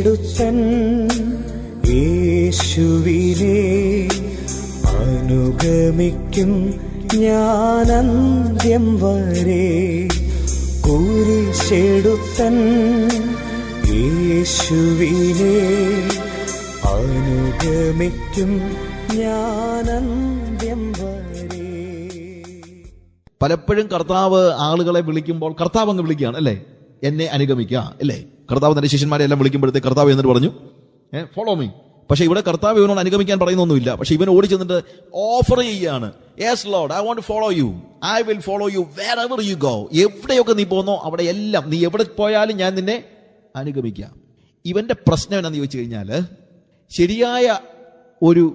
കുരിശെടുത്തൻ യേശുവിനെ അനുഗമിക്കും ഞാനന്ത്യം വരെ. കുരിശെടുത്തൻ യേശുവിനെ അനുഗമിക്കും ഞാനന്ത്യം വരെ. പലപ്പോഴും കർത്താവ് ആളുകളെ വിളിക്കുമ്പോൾ കർത്താവ് അങ്ങ് വിളിക്കുകയാണ് അല്ലേ, എന്നെ അനുഗമിക്കുക അല്ലേ. കർത്താവ് തന്റെ ശിഷ്യന്മാരെ എല്ലാം വിളിക്കുമ്പോഴത്തേക്ക് കർത്താവ് എന്നിട്ട് പറഞ്ഞു ഫോളോ മീ. പക്ഷെ ഇവിടെ കർത്താവ് ഇവനോട് അനുഗമിക്കാൻ പറയുന്നൊന്നുമില്ല. പക്ഷെ ഇവൻ ഓടി ചെന്നിട്ട് ഓഫർ ചെയ്യുകയാണ്, yes Lord, I want to follow you, I will follow you wherever you go. എവിടെയൊക്കെ നീ പോകുന്നോ അവിടെ എല്ലാം, നീ എവിടെ പോയാലും ഞാൻ നിന്നെ അനുഗമിക്കാം. ഇവന്റെ പ്രശ്നം എന്നാന്ന് ചോദിച്ചു കഴിഞ്ഞാൽ ശരിയായ ഒരു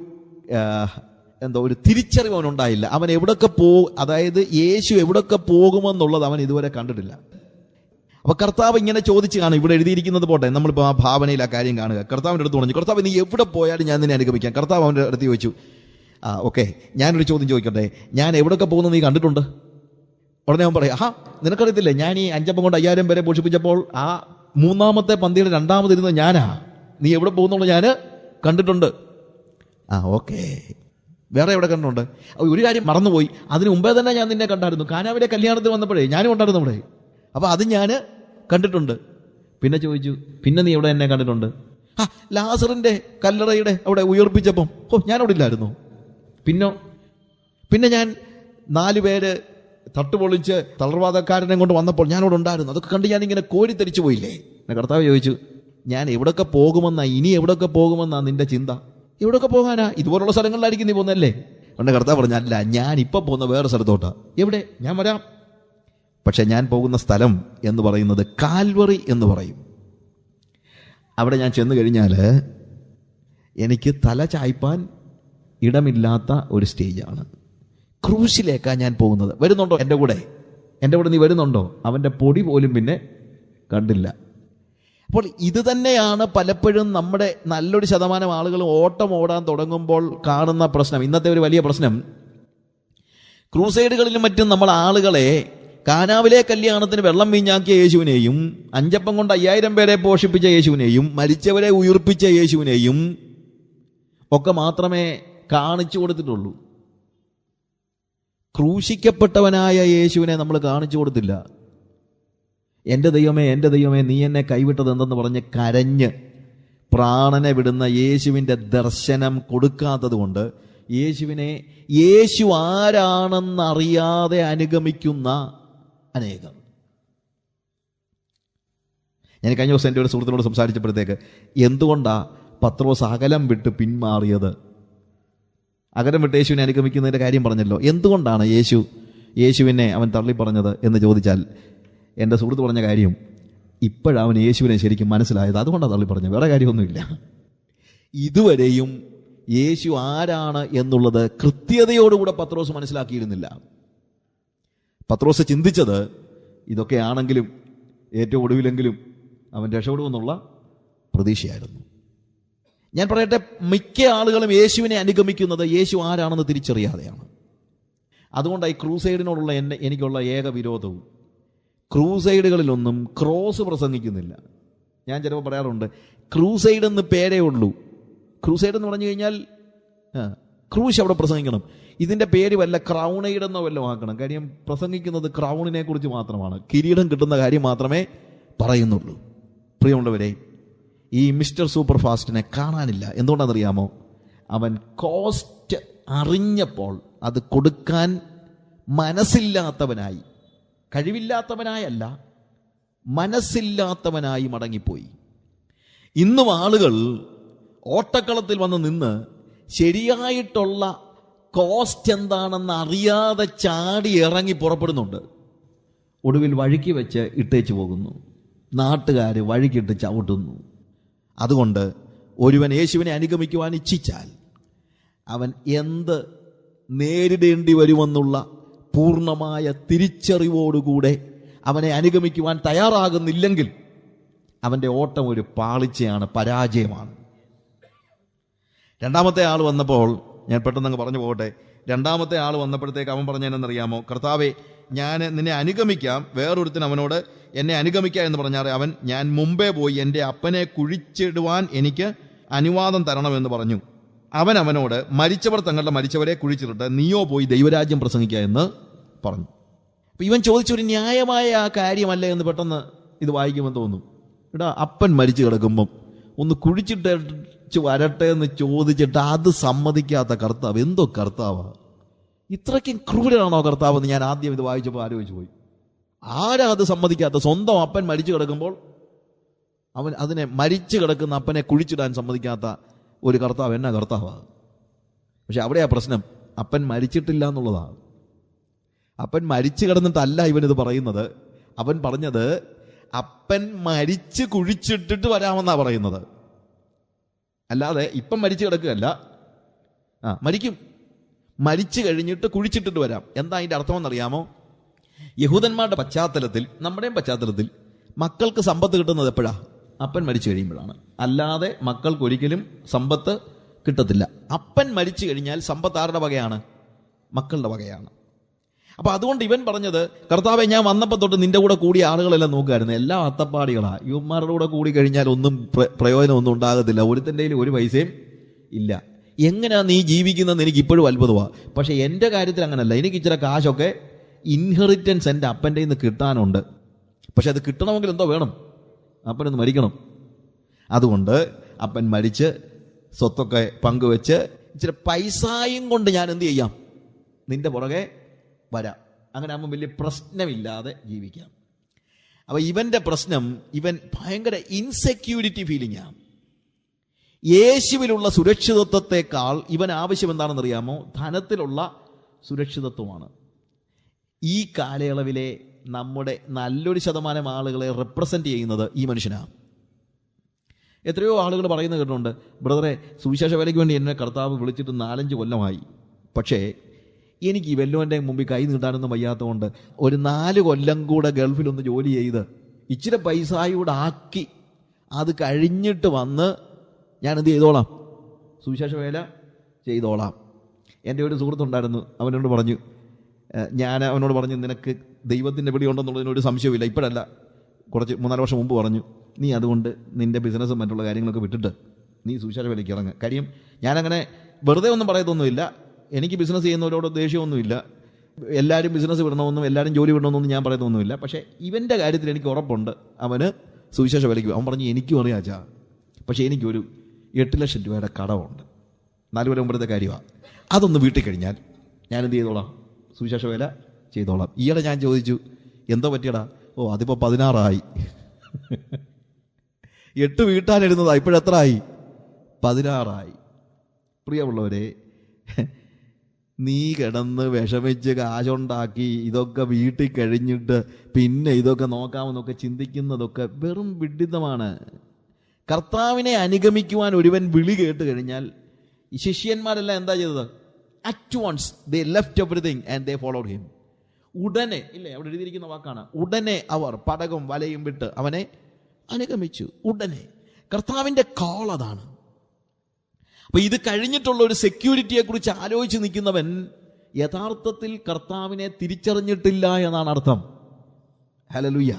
ഒരു തിരിച്ചറിവ് അവനുണ്ടായില്ല. അവൻ എവിടൊക്കെ അതായത് യേശു എവിടൊക്കെ പോകുമെന്നുള്ളത് അവൻ ഇതുവരെ കണ്ടിട്ടില്ല. അപ്പൊ കർത്താവ് ഇങ്ങനെ ചോദിച്ചു കാണും, ഇവിടെ എഴുതിയിരിക്കുന്നത് പോട്ടെ, നമ്മളിപ്പോൾ ആ ഭാവനയിൽ ആ കാര്യം കാണുക. കർത്താവിൻ്റെ അടുത്ത് പറഞ്ഞു, കർത്താവ് നീ എവിടെ പോയാലും ഞാൻ നിന്നെ അനുഗമിക്കാം. കർത്താവ് അവൻ്റെ അടുത്ത് ചോദിച്ചു, ഓക്കെ ഞാനൊരു ചോദ്യം ചോദിക്കട്ടെ, ഞാൻ എവിടൊക്കെ പോകുന്നത് നീ കണ്ടിട്ടുണ്ട്? ഉടനെ അവൻ പറയാം, നിനക്കറിയത്തില്ലേ, ഞാൻ ഈ 5 അപ്പം കൊണ്ട് 5000 പേരെ പോഷിപ്പിച്ചപ്പോൾ ആ 3ാമത്തെ പന്തിയുടെ 2ാമതിരുന്നത് ഞാനാ. നീ എവിടെ പോകുന്നുള്ളത് ഞാൻ കണ്ടിട്ടുണ്ട്. ഓക്കെ, വേറെ എവിടെ കണ്ടിട്ടുണ്ട്? ഒരു കാര്യം മറന്നുപോയി, അതിന് മുമ്പേ തന്നെ ഞാൻ നിന്നെ കണ്ടായിരുന്നു. കാനാവിലെ കല്യാണത്തിന് വന്നപ്പോഴേ ഞാനും ഉണ്ടായിരുന്നു അവിടെ. അപ്പൊ അത് ഞാൻ കണ്ടിട്ടുണ്ട്. പിന്നെ ചോദിച്ചു, പിന്നെ നീ എവിടെ എന്നെ കണ്ടിട്ടുണ്ട്? ലാസറിന്റെ കല്ലറയുടെ അവിടെ ഉയർപ്പിച്ചപ്പം ഞാനവിടെ ഇല്ലായിരുന്നു. പിന്നെ ഞാൻ 4 പേര് തട്ടുപൊളിച്ച് തളർവാദക്കാരനെ കൊണ്ട് വന്നപ്പോൾ ഞാനവിടെ ഉണ്ടായിരുന്നു. അതൊക്കെ കണ്ട് ഞാനിങ്ങനെ കോരിത്തരിച്ചു പോയില്ലേ? കർത്താവ് ചോദിച്ചു, ഞാൻ എവിടൊക്കെ പോകുമെന്നാ, ഇനി എവിടൊക്കെ പോകുമെന്നാ നിന്റെ ചിന്ത? എവിടൊക്കെ പോകാനാ? ഇതുപോലുള്ള സ്ഥലങ്ങളിലായിരിക്കും നീ പോകുന്നല്ലേ? അതുകൊണ്ട് കർത്താവ് പറഞ്ഞു, അല്ല, ഞാൻ ഇപ്പൊ പോകുന്ന വേറെ സ്ഥലത്തോട്ടാ. എവിടെ? ഞാൻ വരാം. പക്ഷെ ഞാൻ പോകുന്ന സ്ഥലം എന്ന് പറയുന്നത് കാൽവറി എന്ന് പറയും. അവിടെ ഞാൻ ചെന്ന് കഴിഞ്ഞാൽ എനിക്ക് തല ചായ്പാൻ ഇടമില്ലാത്ത ഒരു സ്റ്റേജാണ്. ക്രൂശിലേക്കാണ് ഞാൻ പോകുന്നത്. വരുന്നുണ്ടോ എൻ്റെ കൂടെ? എൻ്റെ കൂടെ നീ വരുന്നുണ്ടോ? അവൻ്റെ പൊടി പോലും പിന്നെ കണ്ടില്ല. അപ്പോൾ ഇത് തന്നെയാണ് പലപ്പോഴും നമ്മുടെ നല്ലൊരു ശതമാനം ആളുകൾ ഓട്ടം ഓടാൻ തുടങ്ങുമ്പോൾ കാണുന്ന പ്രശ്നം. ഇന്നത്തെ ഒരു വലിയ പ്രശ്നം, ക്രൂസൈഡുകളിലും മറ്റും നമ്മൾ ആളുകളെ കാനാവിലെ കല്യാണത്തിന് വെള്ളം വീഞ്ഞാക്കിയ യേശുവിനെയും 5 അപ്പം കൊണ്ട് 5000 പേരെ പോഷിപ്പിച്ച യേശുവിനെയും മരിച്ചവരെ ഉയർപ്പിച്ച യേശുവിനെയും ഒക്കെ മാത്രമേ കാണിച്ചു കൊടുത്തിട്ടുള്ളൂ. ക്രൂശിക്കപ്പെട്ടവനായ യേശുവിനെ നമ്മൾ കാണിച്ചു കൊടുത്തില്ല. എൻ്റെ ദൈവമേ, എൻ്റെ ദൈവമേ, നീ എന്നെ കൈവിട്ടത് എന്തെന്ന് പറഞ്ഞ് കരഞ്ഞ് പ്രാണനെ വിടുന്ന യേശുവിൻ്റെ ദർശനം കൊടുക്കാത്തത് കൊണ്ട് യേശുവിനെ യേശു ആരാണെന്നറിയാതെ അനുഗമിക്കുന്ന അനേകം. ഞാൻ കഴിഞ്ഞ ദിവസം എൻ്റെ ഒരു സുഹൃത്തിനോട് സംസാരിച്ചപ്പോഴത്തേക്ക് എന്തുകൊണ്ടാ പത്രോസ് അകലം വിട്ട് പിന്മാറിയത്? അകലം വിട്ട് യേശുവിനെ അനുഗമിക്കുന്നതിൻ്റെ കാര്യം പറഞ്ഞല്ലോ. എന്തുകൊണ്ടാണ് യേശുവിനെ അവൻ തള്ളി പറഞ്ഞത് എന്ന് ചോദിച്ചാൽ, എൻ്റെ സുഹൃത്ത് പറഞ്ഞ കാര്യം, ഇപ്പോഴവൻ യേശുവിനെ ശരിക്കും മനസ്സിലായത്, അതുകൊണ്ടാണ് തള്ളി പറഞ്ഞത്, വേറെ കാര്യമൊന്നുമില്ല. ഇതുവരെയും യേശു ആരാണ് എന്നുള്ളത് കൃത്യതയോടുകൂടെ പത്രോസ് മനസ്സിലാക്കിയിരുന്നില്ല. പത്രോസ് ചിന്തിച്ചത് ഇതൊക്കെയാണെങ്കിലും ഏറ്റവും ഒടുവിലെങ്കിലും അവൻ രക്ഷപ്പെടുമെന്നുള്ള പ്രതീക്ഷയായിരുന്നു. ഞാൻ പറയട്ടെ, മിക്ക ആളുകളും യേശുവിനെ അനുഗമിക്കുന്നത് യേശു ആരാണെന്ന് തിരിച്ചറിയാതെയാണ്. അതുകൊണ്ടാണ് ഈ ക്രൂസൈഡിനോടുള്ള എനിക്കുള്ള ഏക വിരോധവും. ക്രൂസൈഡുകളിലൊന്നും ക്രോസ് പ്രസംഗിക്കുന്നില്ല. ഞാൻ ചിലപ്പോൾ പറയാറുണ്ട്, ക്രൂസൈഡ് എന്ന് പേരേ ഉള്ളൂ. ക്രൂസൈഡ് എന്ന് പറഞ്ഞു കഴിഞ്ഞാൽ ക്രൂശ് അവിടെ പ്രസംഗിക്കണം. ഇതിൻ്റെ പേര് വല്ല ക്രൗണൈഡെന്നോ വല്ലതും ആക്കണം. കാര്യം പ്രസംഗിക്കുന്നത് ക്രൗണിനെ കുറിച്ച് മാത്രമാണ്, കിരീടം കിട്ടുന്ന കാര്യം മാത്രമേ പറയുന്നുള്ളൂ. പ്രിയമുള്ളവരെ, ഈ മിസ്റ്റർ സൂപ്പർ ഫാസ്റ്റിനെ കാണാനില്ല. എന്തുകൊണ്ടാണെന്നറിയാമോ? അവൻ കോസ്റ്റ് അറിഞ്ഞപ്പോൾ അത് കൊടുക്കാൻ മനസ്സില്ലാത്തവനായി, കഴിവില്ലാത്തവനായല്ല, മനസ്സില്ലാത്തവനായി മടങ്ങിപ്പോയി. ഇന്നും ആളുകൾ ഓട്ടക്കളത്തിൽ വന്ന് നിന്ന് ശരിയായിട്ടുള്ള കോസ്റ്റ് എന്താണെന്ന് അറിയാതെ ചാടി ഇറങ്ങി പുറപ്പെടുന്നുണ്ട്. ഒടുവിൽ വഴിക്ക് വെച്ച് ഇട്ടേച്ചു പോകുന്നു. നാട്ടുകാർ വഴിക്കിട്ട് ചവിട്ടുന്നു. അതുകൊണ്ട് ഒരുവൻ യേശുവിനെ അനുഗമിക്കുവാൻ ഇച്ഛിച്ചാൽ അവൻ എന്ത് നേരിടേണ്ടി വരുമെന്നുള്ള പൂർണ്ണമായ തിരിച്ചറിവോടുകൂടെ അവനെ അനുഗമിക്കുവാൻ തയ്യാറാകുന്നില്ലെങ്കിൽ അവൻ്റെ ഓട്ടം ഒരു പാളിച്ചയാണ്, പരാജയമാണ്. 2ാമത്തെ ആൾ വന്നപ്പോൾ, ഞാൻ പെട്ടെന്ന് അങ്ങ് പറഞ്ഞു പോകട്ടെ, 2ാമത്തെ ആൾ വന്നപ്പോഴത്തേക്ക് അവൻ പറഞ്ഞതെന്നറിയാമോ? കർത്താവേ, ഞാൻ നിന്നെ അനുഗമിക്കാം, വേറൊരുത്തിന് അവനോട് എന്നെ അനുഗമിക്കാം എന്ന് പറഞ്ഞാൽ അവൻ, ഞാൻ മുമ്പേ പോയി എൻ്റെ അപ്പനെ കുഴിച്ചിടുവാൻ എനിക്ക് അനുവാദം തരണമെന്ന് പറഞ്ഞു. അവൻ അവനോട്, മരിച്ചവർ തങ്ങളുടെ മരിച്ചവരെ കുഴിച്ചിട്ട് നീയോ പോയി ദൈവരാജ്യം പ്രസംഗിക്കുക എന്ന് പറഞ്ഞു. അപ്പൊ ഇവൻ ചോദിച്ചൊരു ന്യായമായ ആ കാര്യമല്ലേ എന്ന് പെട്ടെന്ന് ഇത് വായിക്കുമ്പോൾ തോന്നും. എടാ, അപ്പൻ മരിച്ചു കിടക്കുമ്പം ഒന്ന് കുഴിച്ചിട്ട് വരട്ടെ എന്ന് ചോദിച്ചിട്ട് അത് സമ്മതിക്കാത്ത കർത്താവ് എന്തോ കർത്താവാ? ഇത്രയ്ക്കും ക്രൂരനാണോ കർത്താവ് എന്ന് ഞാൻ ആദ്യം ഇത് വായിച്ചപ്പോൾ ആലോചിച്ചു പോയി. ആരാ അത് സമ്മതിക്കാത്ത? സ്വന്തം അപ്പൻ മരിച്ചു കിടക്കുമ്പോൾ അവൻ അതിനെ മരിച്ചു കിടക്കുന്ന അപ്പനെ കുഴിച്ചിടാൻ സമ്മതിക്കാത്ത ഒരു കർത്താവ് എന്നാ കർത്താവാണ്? പക്ഷെ അവിടെയാ പ്രശ്നം, അപ്പൻ മരിച്ചിട്ടില്ല എന്നുള്ളതാണ്. അപ്പൻ മരിച്ചു കിടന്നിട്ടല്ല ഇവനിത് പറയുന്നത്. അവൻ പറഞ്ഞത് അപ്പൻ മരിച്ച് കുഴിച്ചിട്ടിട്ട് വരാമെന്നാ പറയുന്നത്, അല്ലാതെ ഇപ്പം മരിച്ചു കിടക്കുകയല്ല. മരിക്കും, മരിച്ചു കഴിഞ്ഞിട്ട് കുഴിച്ചിട്ടിട്ട് വരാം. എന്താ അതിൻ്റെ അർത്ഥമെന്നറിയാമോ? യഹൂദന്മാരുടെ പശ്ചാത്തലത്തിൽ, നമ്മുടെയും പശ്ചാത്തലത്തിൽ മക്കൾക്ക് സമ്പത്ത് കിട്ടുന്നത് എപ്പോഴാ? അപ്പൻ മരിച്ചു കഴിയുമ്പോഴാണ്. അല്ലാതെ മക്കൾക്ക് ഒരിക്കലും സമ്പത്ത് കിട്ടത്തില്ല. അപ്പൻ മരിച്ചു കഴിഞ്ഞാൽ സമ്പത്ത് ആരുടെ വകയാണ്? മക്കളുടെ വകയാണ്. അപ്പൊ അതുകൊണ്ട് ഇവൻ പറഞ്ഞത്, കർത്താവെ, ഞാൻ വന്നപ്പോൾ തൊട്ട് നിന്റെ കൂടെ കൂടിയ ആളുകളെല്ലാം നോക്കുമായിരുന്നു, എല്ലാം അത്തപ്പാടികളാ. ഇവന്മാരുടെ കൂടെ കൂടി കഴിഞ്ഞാൽ ഒന്നും പ്രയോജനമൊന്നും ഉണ്ടാകത്തില്ല, ഒരുത്തൻ്റെ കയ്യിൽ ഒരു പൈസയും ഇല്ല. എങ്ങനെയാ നീ ജീവിക്കുന്നതെന്ന് എനിക്ക് ഇപ്പോഴും അത്ഭുതമാണ്. പക്ഷെ എൻ്റെ കാര്യത്തിൽ അങ്ങനല്ല. എനിക്ക് ഇച്ചിരി കാശൊക്കെ ഇൻഹെറിറ്റൻസ് എൻ്റെ അപ്പൻ്റെ നിന്ന് കിട്ടാനുണ്ട്. പക്ഷെ അത് കിട്ടണമെങ്കിൽ എന്തോ വേണം? അപ്പനൊന്ന് മരിക്കണം. അതുകൊണ്ട് അപ്പൻ മരിച്ച് സ്വത്തൊക്കെ പങ്കുവെച്ച് ഇച്ചിരി പൈസയും കൊണ്ട് ഞാൻ എന്ത് ചെയ്യാം? നിന്റെ പുറകെ വരാം. അങ്ങനെ ആകുമ്പോൾ വലിയ പ്രശ്നമില്ലാതെ ജീവിക്കാം. അപ്പൊ ഇവന്റെ പ്രശ്നം, ഇവൻ ഭയങ്കര ഇൻസെക്യൂരിറ്റി ഫീലിംഗാണ്. യേശുവിലുള്ള സുരക്ഷിതത്വത്തെക്കാൾ ഇവൻ ആവശ്യം എന്താണെന്നറിയാമോ? ധനത്തിലുള്ള സുരക്ഷിതത്വമാണ്. ഈ കാലയളവിലെ നമ്മുടെ നല്ലൊരു ശതമാനം ആളുകളെ റെപ്രസെന്റ് ചെയ്യുന്നത് ഈ മനുഷ്യനാണ്. എത്രയോ ആളുകൾ പറയുന്നത് കേട്ടിട്ടുണ്ട്, ബ്രദറെ, സുവിശേഷ വേലയ്ക്ക് വേണ്ടി എന്നെ കർത്താവ് വിളിച്ചിട്ട് 4-5 കൊല്ലമായി, പക്ഷേ എനിക്ക് ഈ വല്ലവൻ്റെ മുമ്പിൽ കൈ നീട്ടാനൊന്നും വയ്യാത്തതുകൊണ്ട് ഒരു 4 കൊല്ലം കൂടെ ഗൾഫിലൊന്ന് ജോലി ചെയ്ത് ഇച്ചിരി പൈസയൂടെ ആക്കി അത് കഴിഞ്ഞിട്ട് വന്ന് ഞാൻ എന്ത് ചെയ്തോളാം? സുവിശേഷ വേല ചെയ്തോളാം. എൻ്റെ ഒരു സുഹൃത്തുണ്ടായിരുന്നു, അവനോട് പറഞ്ഞു, ഞാൻ അവനോട് പറഞ്ഞു, നിനക്ക് ദൈവത്തിൻ്റെ വിളി ഉണ്ടെന്നുള്ളതിനൊരു സംശയമില്ല. ഇപ്പോഴല്ല, കുറച്ച് 3-4 വർഷം മുമ്പ് പറഞ്ഞു, നീ അതുകൊണ്ട് നിൻ്റെ ബിസിനസ്സും മറ്റുള്ള കാര്യങ്ങളൊക്കെ വിട്ടിട്ട് നീ സുവിശേഷ വേലയ്ക്ക് ഇറങ്ങുക. കാര്യം ഞാനങ്ങനെ വെറുതെ ഒന്നും പറയത്തൊന്നുമില്ല. എനിക്ക് ബിസിനസ് ചെയ്യുന്നവരോട് ദേഷ്യമൊന്നുമില്ല. എല്ലാവരും ബിസിനസ് വിടണമെന്നും എല്ലാവരും ജോലി വിടണമെന്നൊന്നും ഞാൻ പറയുന്നൊന്നുമില്ല. പക്ഷേ ഇവൻ്റെ കാര്യത്തിൽ എനിക്ക് ഉറപ്പുണ്ട്, അവന് സുവിശേഷ വേലയ്ക്ക്. അവൻ പറഞ്ഞു, എനിക്കും അറിയാച്ചാ, പക്ഷേ എനിക്കൊരു 8 ലക്ഷം രൂപയുടെ കടമുണ്ട്, 4 കൊല്ലം മുമ്പത്തെ കാര്യമാണ്. അതൊന്ന് വീട്ടിൽ കഴിഞ്ഞാൽ ഞാൻ എന്ത് ചെയ്തോളാം? സുവിശേഷ വേല ചെയ്തോളാം. ഈയിടെ ഞാൻ ചോദിച്ചു, എന്തോ പറ്റിയടാ? ഓ, അതിപ്പോൾ 16 8 വീട്ടാനിരുന്നതാ, ഇപ്പോഴെത്ര ആയി? 16. പ്രിയമുള്ളവരെ, നീ കിടന്ന് വിഷമിച്ച് കാശുണ്ടാക്കി ഇതൊക്കെ വീട്ടിൽ കഴിഞ്ഞിട്ട് പിന്നെ ഇതൊക്കെ നോക്കാമെന്നൊക്കെ ചിന്തിക്കുന്നതൊക്കെ വെറും വിഡ്ഢിത്തമാണ്. കർത്താവിനെ അനുഗമിക്കുവാൻ ഒരുവൻ വിളി കേട്ട് കഴിഞ്ഞാൽ, ഈ ശിഷ്യന്മാരെല്ലാം എന്താ ചെയ്തത്? At once they left everything and they followed him. ഉടനെ, ഇല്ലേ, അവിടെ എഴുതിയിരിക്കുന്ന വാക്കാണ്, ഉടനെ അവർ പടകും വലയും വിട്ട് അവനെ അനുഗമിച്ചു. ഉടനെ. കർത്താവിൻ്റെ കോൾ അതാണ്. അപ്പൊ ഇത് കഴിഞ്ഞിട്ടുള്ള ഒരു സെക്യൂരിറ്റിയെ കുറിച്ച് ആലോചിച്ച് നിൽക്കുന്നവൻ യഥാർത്ഥത്തിൽ കർത്താവിനെ തിരിച്ചറിഞ്ഞിട്ടില്ല എന്നാണ് അർത്ഥം. ഹല്ലേലൂയ.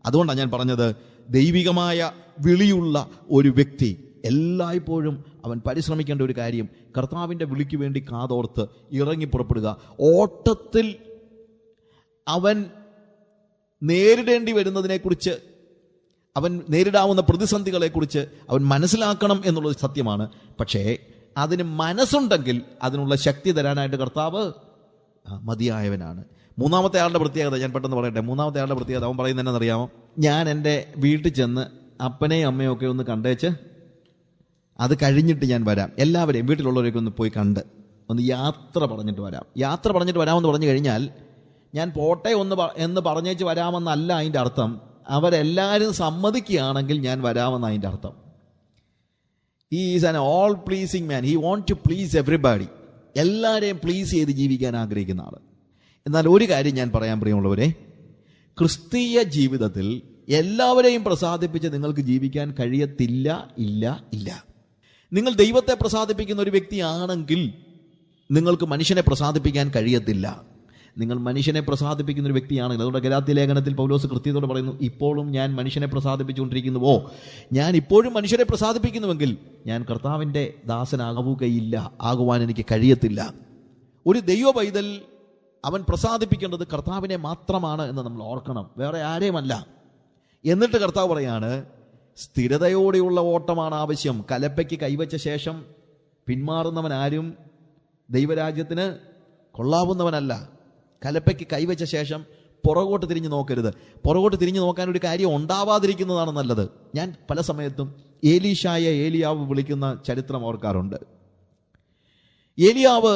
അതുകൊണ്ടാണ് ഞാൻ പറഞ്ഞത്, ദൈവികമായ വിളിയുള്ള ഒരു വ്യക്തി എല്ലായ്പ്പോഴും അവൻ പരിശ്രമിക്കേണ്ട ഒരു കാര്യം, കർത്താവിൻ്റെ വിളിക്ക് വേണ്ടി കാതോർത്ത് ഇറങ്ങി പുറപ്പെടുക. ഓട്ടത്തിൽ അവൻ നേരിടേണ്ടി വരുന്നതിനെക്കുറിച്ച്, അവൻ നേരിടാവുന്ന പ്രതിസന്ധികളെക്കുറിച്ച് അവൻ മനസ്സിലാക്കണം എന്നുള്ളത് സത്യമാണ്. പക്ഷേ അതിന് മനസ്സുണ്ടെങ്കിൽ അതിനുള്ള ശക്തി തരാനായിട്ട് കർത്താവ് മതിയായവനാണ്. 3-ാമത്തെ ആളുടെ പ്രത്യേകത ഞാൻ പെട്ടെന്ന് പറയട്ടെ. 3-ാമത്തെ ആളുടെ പ്രത്യേകത അവൻ പറയുന്നത് എന്നറിയാമോ? ഞാൻ എൻ്റെ വീട്ടിൽ ചെന്ന് അപ്പനെയും അമ്മയും ഒക്കെ ഒന്ന് കണ്ടേച്ച് അത് കഴിഞ്ഞിട്ട് ഞാൻ വരാം. എല്ലാവരെയും, വീട്ടിലുള്ളവരെയൊക്കെ ഒന്ന് പോയി കണ്ട് ഒന്ന് യാത്ര പറഞ്ഞിട്ട് വരാം. യാത്ര പറഞ്ഞിട്ട് വരാമെന്ന് പറഞ്ഞു കഴിഞ്ഞാൽ ഞാൻ പോട്ടെ എന്ന് പറഞ്ഞേച്ച് വരാമെന്നല്ല അതിൻ്റെ അർത്ഥം. അവരെല്ലാവരും സമ്മതിക്കുകയാണെങ്കിൽ ഞാൻ വരാമെന്ന് അതിൻ്റെ അർത്ഥം. He is an all pleasing man. He want to please everybody. എല്ലാവരെയും പ്ലീസ് ചെയ്ത് ജീവിക്കാൻ ആഗ്രഹിക്കുന്ന ആൾ. എന്നാൽ ഒരു കാര്യം ഞാൻ പറയാൻ പ്രിയമുള്ളവരെ, ക്രിസ്തീയ ജീവിതത്തിൽ എല്ലാവരെയും പ്രസാദിപ്പിച്ച് നിങ്ങൾക്ക് ജീവിക്കാൻ കഴിയത്തില്ല. ഇല്ല ഇല്ല. നിങ്ങൾ ദൈവത്തെ പ്രസാദിപ്പിക്കുന്ന ഒരു വ്യക്തിയാണെങ്കിൽ നിങ്ങൾക്ക് മനുഷ്യനെ പ്രസാദിപ്പിക്കാൻ കഴിയത്തില്ല. നിങ്ങൾ മനുഷ്യനെ പ്രസാദിപ്പിക്കുന്ന ഒരു വ്യക്തിയാണെങ്കിൽ, അതുകൊണ്ട് ഗലാത്യ ലേഖനത്തിൽ പൗലോസ് കൃത്യത്തോടെ പറയുന്നു, ഇപ്പോഴും ഞാൻ മനുഷ്യനെ പ്രസാദിപ്പിച്ചുകൊണ്ടിരിക്കുന്നുവോ, ഞാൻ ഇപ്പോഴും മനുഷ്യരെ പ്രസാദിപ്പിക്കുന്നുവെങ്കിൽ ഞാൻ കർത്താവിൻ്റെ ദാസനാകുകയില്ല, ആകുവാൻ എനിക്ക് കഴിയത്തില്ല. ഒരു ദൈവ പൈതൽ അവൻ പ്രസാദിപ്പിക്കേണ്ടത് കർത്താവിനെ മാത്രമാണ് എന്ന് നമ്മൾ ഓർക്കണം, വേറെ ആരെയുമല്ല. എന്നിട്ട് കർത്താവ് പറയാണ്, സ്ഥിരതയോടെയുള്ള ഓട്ടമാണ് ആവശ്യം. കലപ്പയ്ക്ക് കൈവച്ച ശേഷം പിന്മാറുന്നവൻ ആരും ദൈവരാജ്യത്തിന് കൊള്ളാവുന്നവനല്ല. കലപ്പയ്ക്ക് കൈവച്ച ശേഷം പുറകോട്ട് തിരിഞ്ഞു നോക്കരുത്. പുറകോട്ട് തിരിഞ്ഞു നോക്കാൻ ഒരു കാര്യം ഉണ്ടാവാതിരിക്കുന്നതാണ് നല്ലത്. ഞാൻ പല സമയത്തും ഏലീശായെ ഏലിയാവ് വിളിക്കുന്ന ചരിത്രം ഓർക്കാറുണ്ട്. ഏലിയാവ്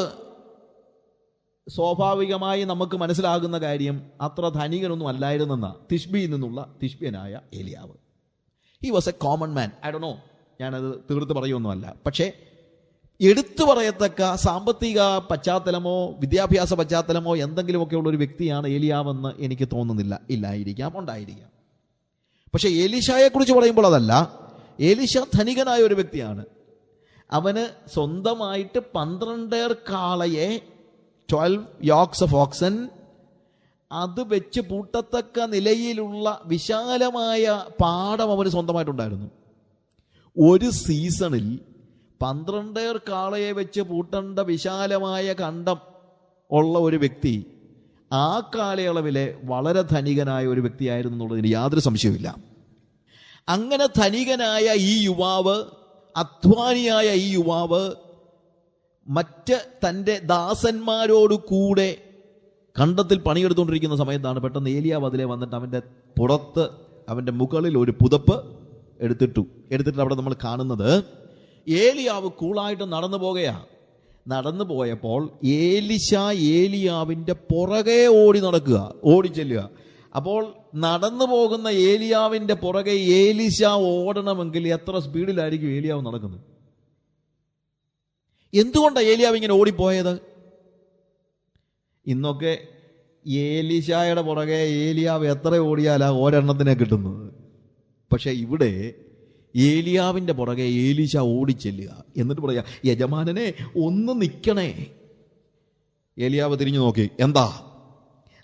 സ്വാഭാവികമായി നമുക്ക് മനസ്സിലാകുന്ന കാര്യം അത്ര ധനികനൊന്നും അല്ലായിരുന്നെന്ന, തിഷ്ബിയിൽ നിന്നുള്ള തിഷ്ബ്യനായ ഏലിയാവ്. He was A common man. I don't know, ഞാനത് തീർത്ത് പറയുമൊന്നുമല്ല. പക്ഷേ എടുത്തു പറയത്തക്ക സാമ്പത്തിക പശ്ചാത്തലമോ വിദ്യാഭ്യാസ പശ്ചാത്തലമോ എന്തെങ്കിലുമൊക്കെ ഉള്ളൊരു വ്യക്തിയാണ് ഏലിയാവെന്ന് എനിക്ക് തോന്നുന്നില്ല. ഇല്ലായിരിക്കാം, ഉണ്ടായിരിക്കാം. പക്ഷേ ഏലീശായെക്കുറിച്ച് പറയുമ്പോൾ അതല്ല. ഏലീശ ധനികനായ ഒരു വ്യക്തിയാണ്. അവന് സ്വന്തമായിട്ട് 12 കാളയെ, 12 യോക്സ് ഓഫ് ഓക്സൻ, അത് വെച്ച് പൂട്ടത്തക്ക നിലയിലുള്ള വിശാലമായ പാടം അവന് സ്വന്തമായിട്ടുണ്ടായിരുന്നു. ഒരു സീസണിൽ 12 കാളയെ വെച്ച് പൂട്ടേണ്ട വിശാലമായ കണ്ടം ഉള്ള ഒരു വ്യക്തി ആ കാലയളവിലെ വളരെ ധനികനായ ഒരു വ്യക്തിയായിരുന്നു എന്നുള്ളതിന് യാതൊരു സംശയവുമില്ല. അങ്ങനെ ധനികനായ ഈ യുവാവ്, അധ്വാനിയായ ഈ യുവാവ് മറ്റ് തൻ്റെ ദാസന്മാരോട് കൂടെ കണ്ടത്തിൽ പണിയെടുത്തുകൊണ്ടിരിക്കുന്ന സമയത്താണ് പെട്ടെന്ന് ഏലിയാവ് അതിലെ വന്നിട്ട് അവൻ്റെ പുറത്ത്, അവൻ്റെ മുകളിൽ ഒരു പുതപ്പ് എടുത്തിട്ട് അവിടെ നമ്മൾ കാണുന്നത് ഏലിയാവ് കൂളായിട്ട് നടന്നു പോകുകയാണ്. നടന്നു പോയപ്പോൾ ഏലിശ ഏലിയാവിൻ്റെ പുറകെ ഓടി ചെല്ലുക. അപ്പോൾ നടന്നു പോകുന്ന ഏലിയാവിൻ്റെ പുറകെ ഏലിശ ഓടണമെങ്കിൽ എത്ര സ്പീഡിലായിരിക്കും ഏലിയാവ് നടക്കുന്നത്? എന്തുകൊണ്ടാണ് ഏലിയാവ് ഇങ്ങനെ ഓടിപ്പോയത്? ഇന്നൊക്കെ ഏലിശായുടെ പുറകെ ഏലിയാവ് എത്ര ഓടിയാലാ ഒരെണ്ണത്തിനെ കിട്ടുന്നത്. പക്ഷെ ഇവിടെ ഏലിയാവിൻ്റെ പുറകെ ഏലീശ ഓടിച്ചെല്ലുക. എന്നിട്ട് പറയാ, യജമാനനെ ഒന്ന് നിൽക്കണേ. ഏലിയാവ് തിരിഞ്ഞു നോക്കി, എന്താ?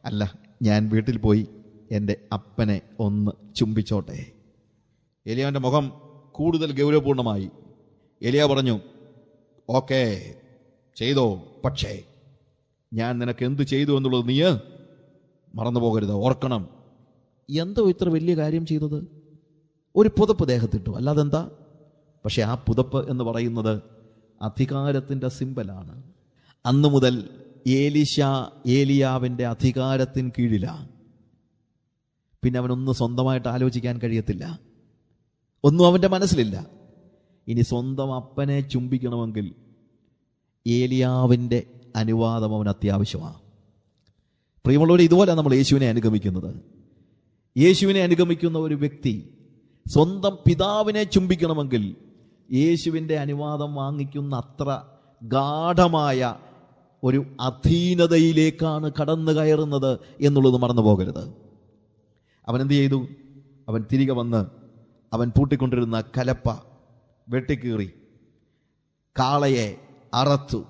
അല്ല, ഞാൻ വീട്ടിൽ പോയി എൻ്റെ അപ്പനെ ഒന്ന് ചുംബിച്ചോട്ടെ. ഏലിയാവിൻ്റെ മുഖം കൂടുതൽ ഗൗരവപൂർണമായി. ഏലിയാവ് പറഞ്ഞു, ഓക്കെ ചെയ്തോ, പക്ഷേ ഞാൻ നിനക്ക് എന്ത് ചെയ്തു എന്നുള്ളത് നീ മറന്നു പോകരുത്, ഓർക്കണം. എന്തോ ഇത്ര വലിയ കാര്യം ചെയ്തത്? ഒരു പുതപ്പ് ദേഹത്തിട്ടു, അല്ലാതെന്താ? പക്ഷെ ആ പുതപ്പ് എന്ന് പറയുന്നത് അധികാരത്തിൻ്റെ സിമ്പലാണ്. അന്നു മുതൽ ഏലീശ ഏലിയാവിൻ്റെ അധികാരത്തിന് കീഴിലാണ്. പിന്നെ അവനൊന്നും സ്വന്തമായിട്ട് ആലോചിക്കാൻ കഴിയത്തില്ല, ഒന്നും അവൻ്റെ മനസ്സിലില്ല. ഇനി സ്വന്തം അപ്പനെ ചുംബിക്കണമെങ്കിൽ ഏലിയാവിൻ്റെ അനുവാദം അവന് അത്യാവശ്യമാണ്. പ്രിയമുള്ളവർ, ഇതുപോലെ നമ്മൾ യേശുവിനെ അനുഗമിക്കുന്നത്. യേശുവിനെ അനുഗമിക്കുന്ന ഒരു വ്യക്തി സ്വന്തം പിതാവിനെ ചുംബിക്കണമെങ്കിൽ യേശുവിൻ്റെ അനുവാദം വാങ്ങിക്കുന്ന അത്ര ഗാഢമായ ഒരു അധീനതയിലേക്കാണ് കടന്നു കയറുന്നത് എന്നുള്ളത് മറന്നു പോകരുത്. അവൻ എന്ത് ചെയ്തു? അവൻ തിരികെ വന്ന് അവൻ പൂട്ടിക്കൊണ്ടിരുന്ന കലപ്പ വെട്ടിക്കീറി, കാളയെ അറത്തു,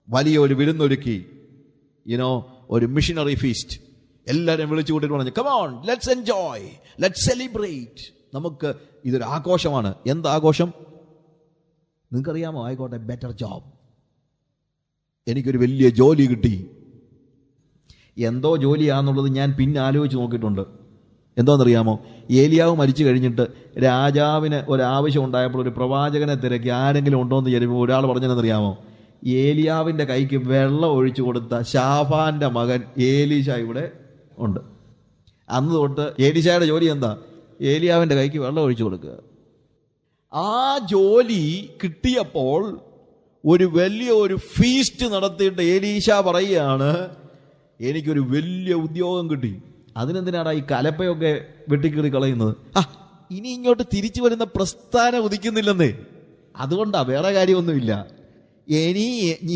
വലിയൊരു വിരുന്നൊരുക്കി, ഒരു മിഷനറി ഫീസ്റ്റ്. എല്ലാവരും വിളിച്ചു കൂട്ടിട്ട് പറഞ്ഞു, come on, let's enjoy, let's celebrate. നമുക്ക് ഇതൊരു ആഘോഷമാണ്. എന്താഘോഷം? നിങ്ങൾക്കറിയാമോ? ആയിക്കോട്ടെ, ബെറ്റർ ജോബ്, എനിക്കൊരു വലിയ ജോലി കിട്ടി. എന്തോ ജോലിയാണെന്നുള്ളത് ഞാൻ പിന്നെ ആലോചിച്ച് നോക്കിയിട്ടുണ്ട്. എന്തോന്നറിയാമോ? ഏലിയാവ് മരിച്ചു കഴിഞ്ഞിട്ട് രാജാവിന് ഒരാവശ്യം ഉണ്ടായപ്പോൾ ഒരു പ്രവാചകനെ തിരക്കി ആരെങ്കിലും ഉണ്ടോ എന്ന് ചോദിച്ചപ്പോൾ ഒരാൾ പറഞ്ഞതെന്നറിയാമോ? ഏലിയാവിൻ്റെ കൈക്ക് വെള്ളം ഒഴിച്ചു കൊടുത്ത ശാഫാന്റെ മകൻ ഏലീശ ഇവിടെ ഉണ്ട്. അന്ന് തൊട്ട് ഏലീശയുടെ ജോലി എന്താ? ഏലിയാവിൻ്റെ കൈക്ക് വെള്ളം ഒഴിച്ചു കൊടുക്കുക. ആ ജോലി കിട്ടിയപ്പോൾ ഒരു വലിയ ഫീസ്റ്റ് നടത്തിയിട്ട് ഏലീശ പറയുകയാണ്, എനിക്കൊരു വലിയ ഉദ്യോഗം കിട്ടി. അതിനെന്തിനാടാ ഈ കലപ്പയൊക്കെ വെട്ടിക്കീറി കളയുന്നത്? ഇനി ഇങ്ങോട്ട് തിരിച്ചു വരുന്ന പ്രസ്ഥാനം ഉദിക്കുന്നില്ലെന്നേ, അതുകൊണ്ടാ, വേറെ കാര്യമൊന്നുമില്ല.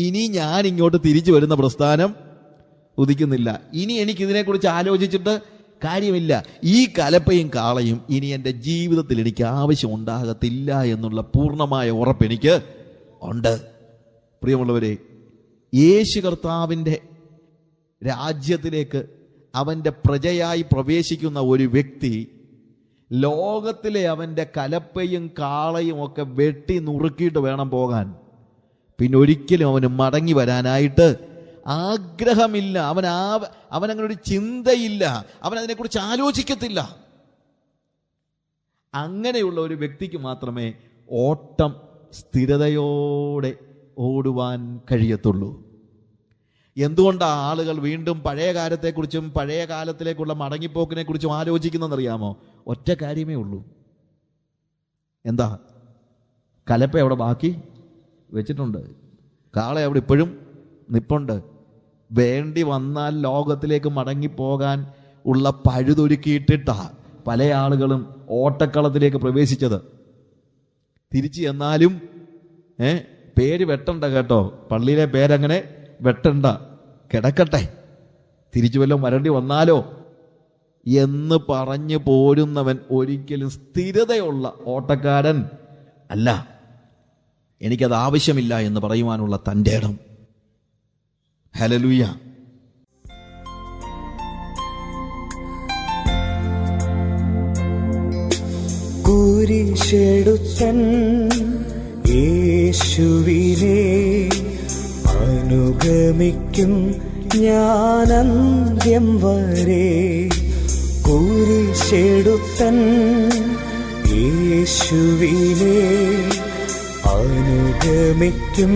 ഇനി ഞാൻ ഇങ്ങോട്ട് തിരിച്ചു വരുന്ന പ്രസ്ഥാനം ഉദിക്കുന്നില്ല. ഇനി എനിക്കിതിനെക്കുറിച്ച് ആലോചിച്ചിട്ട് കാര്യമില്ല. ഈ കലപ്പയും കാളയും ഇനി എൻ്റെ ജീവിതത്തിൽ എനിക്ക് ആവശ്യം ഉണ്ടാകത്തില്ല എന്നുള്ള പൂർണ്ണമായ ഉറപ്പ് എനിക്ക് ഉണ്ട്. പ്രിയമുള്ളവരെ, യേശു കർത്താവിൻ്റെ രാജ്യത്തിലേക്ക് അവൻ്റെ പ്രജയായി പ്രവേശിക്കുന്ന ഒരു വ്യക്തി ലോകത്തിലെ അവൻ്റെ കലപ്പയും കാളയും ഒക്കെ വെട്ടി നുറുക്കിയിട്ട് വേണം പോകാൻ. പിന്നെ ഒരിക്കലും അവന് മടങ്ങി വരാനായിട്ട് ആഗ്രഹമില്ല. അവനങ്ങനെ ഒരു ചിന്തയില്ല, അവൻ അതിനെക്കുറിച്ച് ആലോചിക്കത്തില്ല. അങ്ങനെയുള്ള ഒരു വ്യക്തിക്ക് മാത്രമേ ഓട്ടം സ്ഥിരതയോടെ ഓടുവാൻ കഴിയത്തുള്ളൂ. എന്തുകൊണ്ടാണ് ആളുകൾ വീണ്ടും പഴയ കാലത്തെക്കുറിച്ചും പഴയ കാലത്തിലേക്കുള്ള മടങ്ങിപ്പോക്കിനെ കുറിച്ചും ആലോചിക്കുന്നതെന്നറിയാമോ? ഒറ്റ കാര്യമേ ഉള്ളൂ. എന്താ? കലപ്പ അവിടെ ബാക്കി വെച്ചിട്ടുണ്ട്, കാള അവിടെ ഇപ്പോഴും നിപ്പുണ്ട്. വേണ്ടി വന്നാൽ ലോകത്തിലേക്ക് മടങ്ങിപ്പോകാൻ ഉള്ള പഴുതൊരുക്കിയിട്ടിട്ടാ പല ആളുകളും ഓട്ടക്കളത്തിലേക്ക് പ്രവേശിച്ചത്. തിരിച്ചു ചെന്നാലും പേര് വെട്ടണ്ട കേട്ടോ, പള്ളിയിലെ പേരങ്ങനെ വെട്ടണ്ട, കിടക്കട്ടെ, തിരിച്ചു വല്ലതും വരേണ്ടി വന്നാലോ എന്ന് പറഞ്ഞു പോരുന്നവൻ ഒരിക്കലും സ്ഥിരതയുള്ള ഓട്ടക്കാരൻ അല്ല. എനിക്കത് ആവശ്യമില്ല എന്ന് പറയുവാനുള്ള തൻ്റെ ഇടം. ഹല്ലേലൂയ. കുരിശെടുത്തൻ യേശുവിനെ അനുഗമിക്കും ഞാൻ അന്ത്യം വരെ. കുരിശെടുത്തൻ യേശുവിനെ അനുഗമിക്കും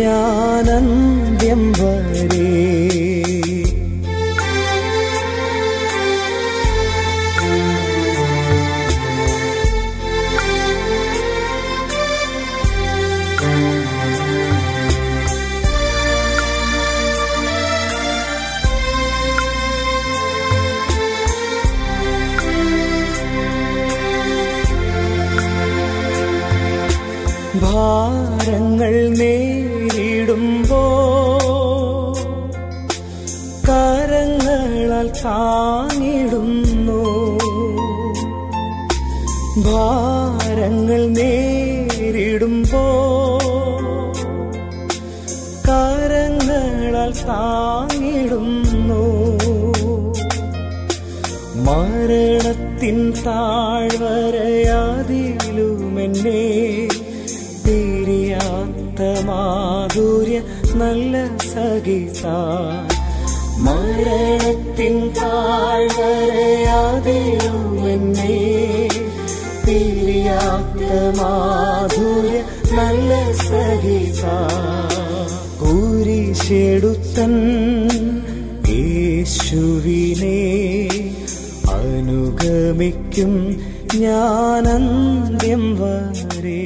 ഞാൻ അന്ത്യം വരെ. ഭാരങ്ങൾ നേരിടുമ്പോ കരങ്ങളാൽ താങ്ങിടുന്നു. ഭാരങ്ങൾ നേരിടുമ്പോ കരങ്ങളാൽ താങ്ങിടുന്നു. മരണത്തിൻ താഴ്വരയാതിലുമെന്നെ പിരിയാത്ത മാധുര്യ നല്ല സഖിതാ. മരണത്തിൻ താഴ്വരയാതിലുമെന്നെ പിരിയാത്ത മാധുര്യ നല്ല സഖിതാ. കുരിശെടുത്തൻ യേശുവിനെ അനുഗമിക്കും ഞാൻ അന്ത്യം വരെ.